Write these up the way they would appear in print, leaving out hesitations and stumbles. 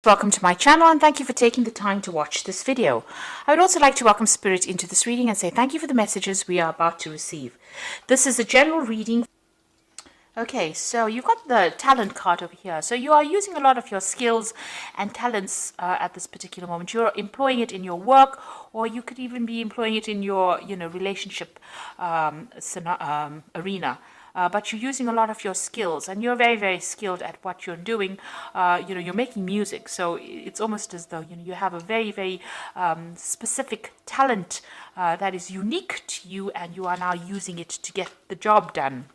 Welcome to my channel and thank you for taking the time to watch this video. I would also like to welcome Spirit into this reading and say thank you for the messages we are about to receive. This is a general reading. Okay, so you've got the talent card over here. So you are using a lot of your skills and talents at this particular moment. You're employing it in your work, or you could even be employing it in your, relationship arena. But you're using a lot of your skills, and you're very, very skilled at what you're doing. You're making music, so it's almost as though you have a very, very specific talent that is unique to you, and you are now using it to get the job done.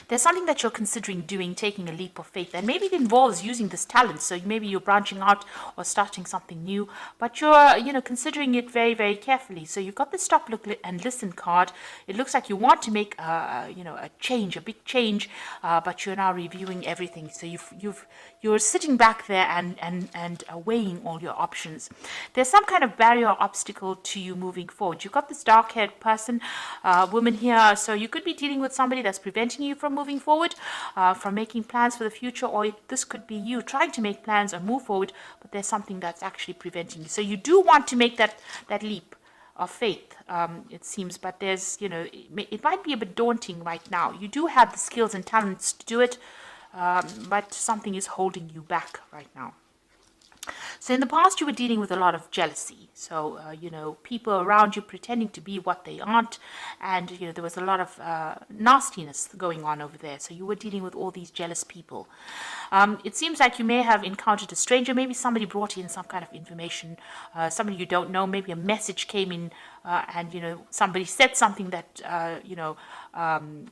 There's something that you're considering doing, taking a leap of faith, and maybe it involves using this talent. So maybe you're branching out or starting something new, but you're, considering it very, very carefully. So you've got the stop, look, and listen card. It looks like you want to make, a change, a big change, but you're now reviewing everything. So you're sitting back there and weighing all your options. There's some kind of barrier or obstacle to you moving forward. You've got this dark-haired person, woman here, so you could be dealing with somebody that's preventing you from moving forward, from making plans for the future, or this could be you trying to make plans and move forward, but there's something that's actually preventing you. So you do want to make that leap of faith, it seems, but there's, it might be a bit daunting right now. You do have the skills and talents to do it, but something is holding you back right now. So in the past, you were dealing with a lot of jealousy. So, people around you pretending to be what they aren't. And, there was a lot of nastiness going on over there. So you were dealing with all these jealous people. It seems like you may have encountered a stranger. Maybe somebody brought in some kind of information, somebody you don't know. Maybe a message came in and, somebody said something that,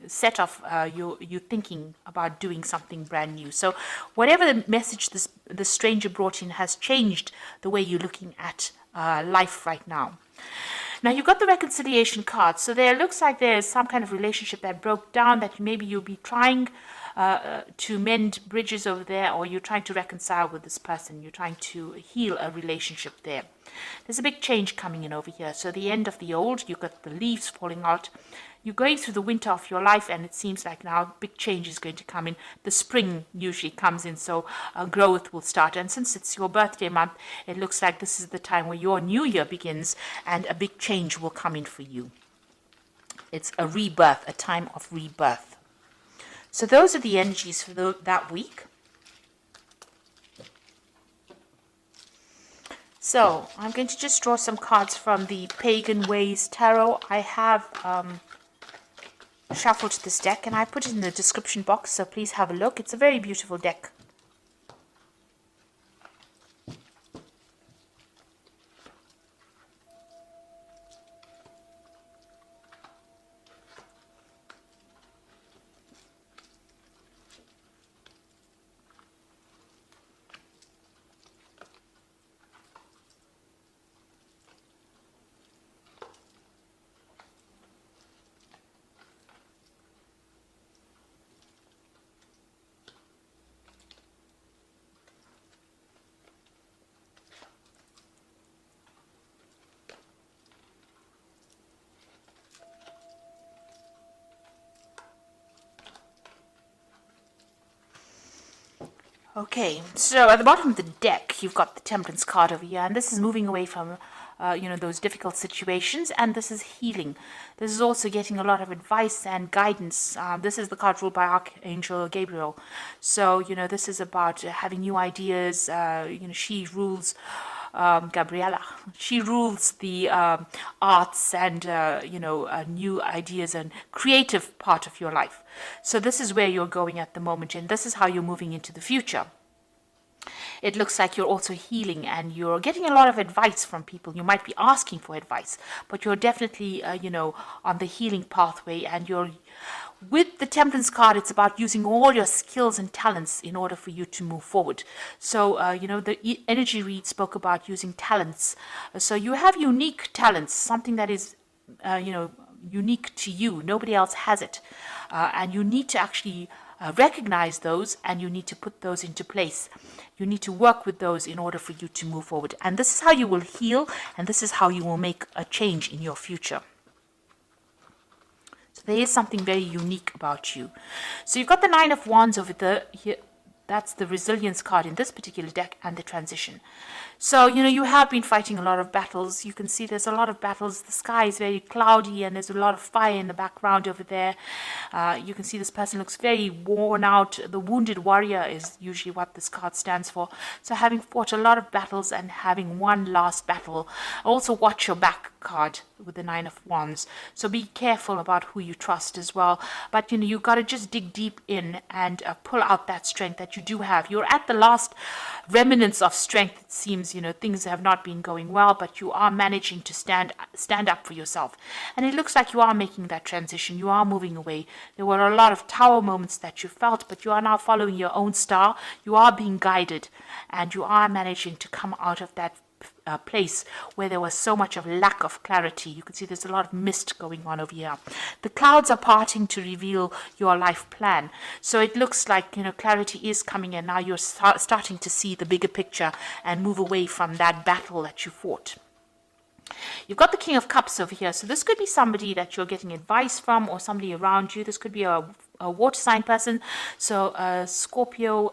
set off you thinking about doing something brand new. So whatever the message the stranger brought in has changed the way you're looking at life right now. Now, you've got the reconciliation card. So there looks like there's some kind of relationship that broke down, that maybe you'll be trying to mend bridges over there, or you're trying to reconcile with this person. You're trying to heal a relationship there. There's a big change coming in over here. So the end of the old, you've got the leaves falling out. You're going through the winter of your life, and it seems like now big change is going to come in. The spring usually comes in, so growth will start. And since it's your birthday month, it looks like this is the time where your new year begins, and a big change will come in for you. It's a rebirth, a time of rebirth. So those are the energies for that week. So I'm going to just draw some cards from the Pagan Ways Tarot. I have shuffled this deck, and I put it in the description box, so please have a look. It's a very beautiful deck. Okay, so at the bottom of the deck, you've got the Temperance card over here, and this is moving away from, those difficult situations, and this is healing. This is also getting a lot of advice and guidance. This is the card ruled by Archangel Gabriel. So, this is about having new ideas. She rules, Gabriella. She rules the arts and, new ideas and creative part of your life. So this is where you're going at the moment, and this is how you're moving into the future. It looks like you're also healing, and you're getting a lot of advice from people. You might be asking for advice, but you're definitely, on the healing pathway, and you're with the Temperance card. It's about using all your skills and talents in order for you to move forward. So, the energy read spoke about using talents. So you have unique talents, something that is, unique to you. Nobody else has it. And you need to actually recognize those, and you need to put those into place. You need to work with those in order for you to move forward. And this is how you will heal, and this is how you will make a change in your future. So there is something very unique about you. So you've got the Nine of Wands over here, That's the resilience card in this particular deck, and the transition. So, you have been fighting a lot of battles. You can see there's a lot of battles. The sky is very cloudy and there's a lot of fire in the background over there. You can see this person looks very worn out. The wounded warrior is usually what this card stands for. So having fought a lot of battles and having one last battle. Also watch your back card with the Nine of Wands. So be careful about who you trust as well. But, you've got to just dig deep in and pull out that strength that you do have. You're at the last remnants of strength, it seems. Things have not been going well, but you are managing to stand up for yourself. And it looks like you are making that transition. You are moving away. There were a lot of tower moments that you felt, but you are now following your own star. You are being guided, and you are managing to come out of that place where there was so much of lack of clarity. You can see there's a lot of mist going on over here. The clouds are parting to reveal your life plan. So it looks like, clarity is coming, and now you're starting to see the bigger picture and move away from that battle that you fought. You've got the King of Cups over here. So this could be somebody that you're getting advice from, or somebody around you. This could be a water sign person, so Scorpio,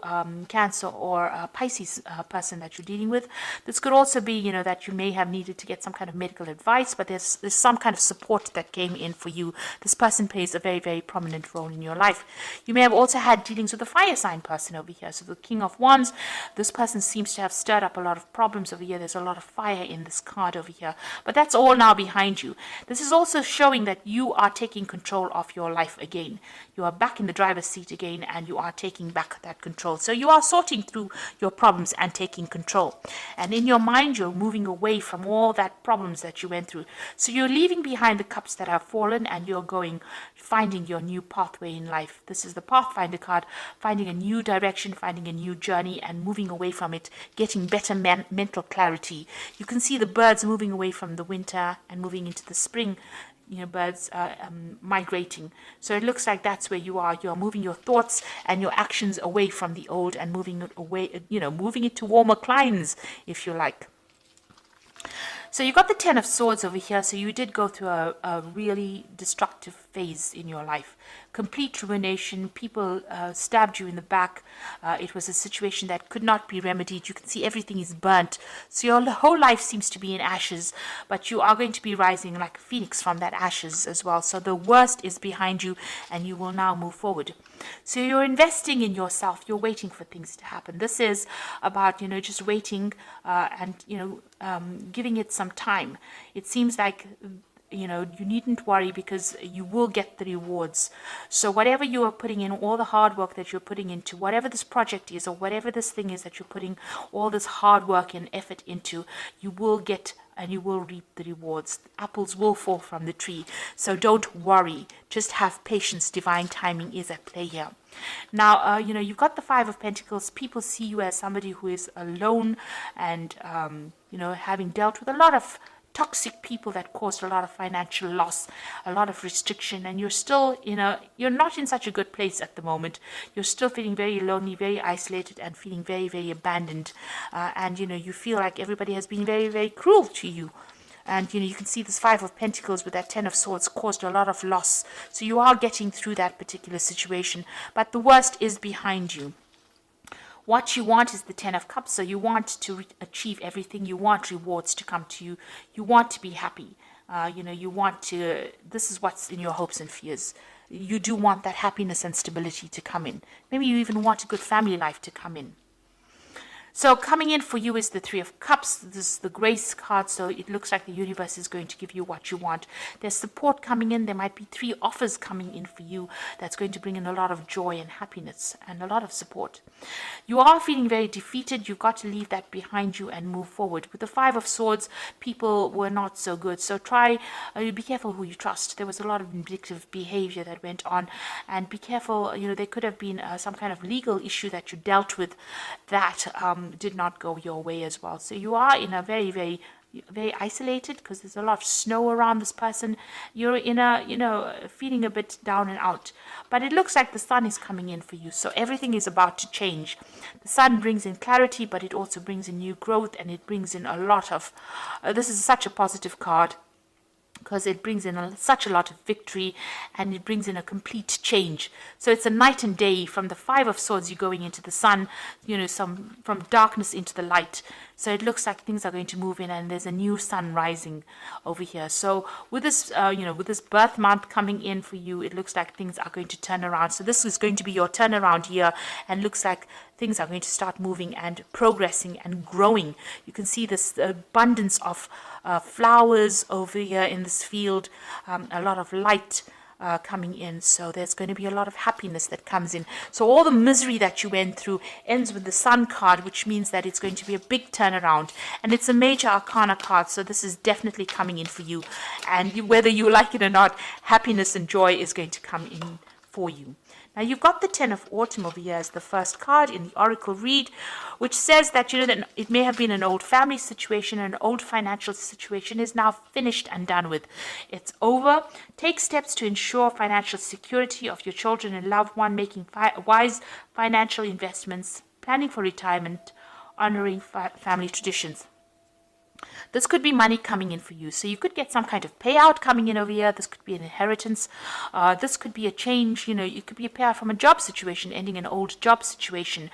Cancer, or Pisces person that you're dealing with. This could also be, that you may have needed to get some kind of medical advice, but there's some kind of support that came in for you. This person plays a very, very prominent role in your life. You may have also had dealings with a fire sign person over here. So the King of Wands, this person seems to have stirred up a lot of problems over here. There's a lot of fire in this card over here, but that's all now behind you. This is also showing that you are taking control of your life again. You are back in the driver's seat again, and you are taking back that control. So you are sorting through your problems and taking control. And in your mind, you're moving away from all that problems that you went through. So you're leaving behind the cups that have fallen, and you're finding your new pathway in life. This is the Pathfinder card, finding a new direction, finding a new journey, and moving away from it, getting better mental clarity. You can see the birds moving away from the winter and moving into the spring. Birds migrating. So it looks like that's where you are. You're moving your thoughts and your actions away from the old and moving it away, moving it to warmer climes, if you like. So you got the Ten of Swords over here. So you did go through a really destructive phase in your life. Complete ruination. People stabbed you in the back. It was a situation that could not be remedied. You can see everything is burnt. So your whole life seems to be in ashes, but you are going to be rising like a phoenix from that ashes as well. So the worst is behind you, and you will now move forward. So you're investing in yourself. You're waiting for things to happen. This is about, just waiting and, giving it some time. It seems like, you needn't worry, because you will get the rewards. So whatever you are putting in, all the hard work that you're putting into, whatever this project is, or whatever this thing is that you're putting all this hard work and effort into, you will get and you will reap the rewards. Apples will fall from the tree. So don't worry. Just have patience. Divine timing is at play here. Now, you've got the Five of Pentacles. People see you as somebody who is alone and, having dealt with a lot of toxic people that caused a lot of financial loss, a lot of restriction, and you're still, you're not in such a good place at the moment. You're still feeling very lonely, very isolated, and feeling very, very abandoned. And, you feel like everybody has been very, very cruel to you. And, you can see this Five of Pentacles with that Ten of Swords caused a lot of loss. So you are getting through that particular situation, but the worst is behind you. What you want is the Ten of Cups. So you want to achieve everything. You want rewards to come to you. You want to be happy. You want to, this is what's in your hopes and fears. You do want that happiness and stability to come in. Maybe you even want a good family life to come in. So coming in for you is the Three of Cups. This is the Grace card, so it looks like the universe is going to give you what you want. There's support coming in. There might be 3 offers coming in for you that's going to bring in a lot of joy and happiness and a lot of support. You are feeling very defeated. You've got to leave that behind you and move forward. With the Five of Swords, people were not so good. So be careful who you trust. There was a lot of vindictive behavior that went on, and be careful. There could have been some kind of legal issue that you dealt with that did not go your way as well. So you are in a very, very, very isolated, because there's a lot of snow around this person. You're in a, feeling a bit down and out. But it looks like the sun is coming in for you. So everything is about to change. The sun brings in clarity, but it also brings in new growth, and it brings in a lot of, this is such a positive card, because it brings in such a lot of victory, and it brings in a complete change. So it's a night and day. From the Five of Swords, you're going into the sun, from darkness into the light. So it looks like things are going to move in, and there's a new sun rising over here. So with this, with this birth month coming in for you, it looks like things are going to turn around. So this is going to be your turnaround year, and looks like things are going to start moving and progressing and growing. You can see this abundance of flowers over here in this field, a lot of light coming in. So there's going to be a lot of happiness that comes in. So all the misery that you went through ends with the Sun card, which means that it's going to be a big turnaround, and it's a major arcana card. So this is definitely coming in for you, and whether you like it or not, happiness and joy is going to come in for you. Now you've got the Ten of Autumn over here as the first card in the Oracle read, which says that that it may have been an old family situation, an old financial situation is now finished and done with. It's over. Take steps to ensure financial security of your children and loved one, making wise financial investments, planning for retirement, honoring family traditions. This could be money coming in for you. So you could get some kind of payout coming in over here. This could be an inheritance. This could be a change. It could be a payout from a job situation, ending an old job situation.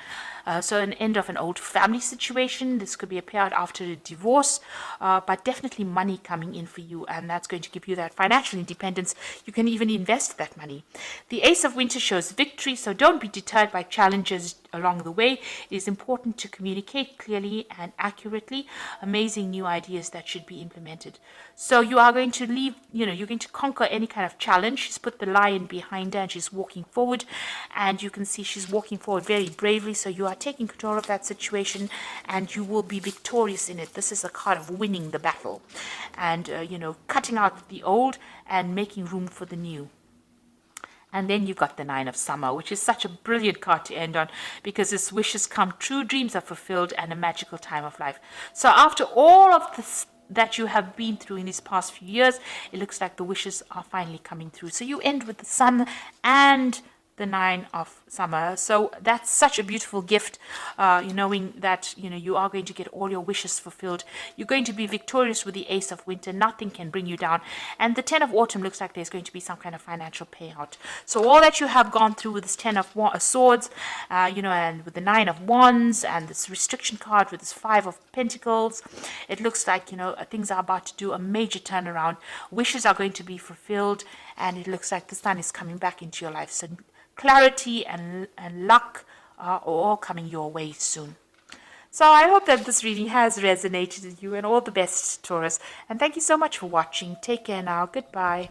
So an end of an old family situation. This could be a payout after a divorce, but definitely money coming in for you, and that's going to give you that financial independence. You can even invest that money. The Ace of Winter shows victory, so don't be deterred by challenges along the way. It is important to communicate clearly and accurately. Amazing new ideas that should be implemented. So you are going to leave, you're going to conquer any kind of challenge. She's put the lion behind her and she's walking forward, and you can see she's walking forward very bravely. So you are taking control of that situation, and you will be victorious in it. This is a card of winning the battle, and cutting out the old and making room for the new. And then you've got the Nine of Summer, which is such a brilliant card to end on, because its wishes come true, dreams are fulfilled, and a magical time of life. So after all of this that you have been through in these past few years, it looks like the wishes are finally coming through. So you end with the Sun and the Nine of Summer. So that's such a beautiful gift, knowing that you are going to get all your wishes fulfilled. You're going to be victorious with the Ace of Winter. Nothing can bring you down. And the Ten of Autumn looks like there's going to be some kind of financial payout. So all that you have gone through with this Ten of Swords, and with the Nine of Wands and this restriction card with this Five of Pentacles, it looks like things are about to do a major turnaround. Wishes are going to be fulfilled, and it looks like the Sun is coming back into your life. So clarity and luck are all coming your way soon. So I hope that this reading has resonated with you, and all the best, Taurus. And thank you so much for watching. Take care now. Goodbye.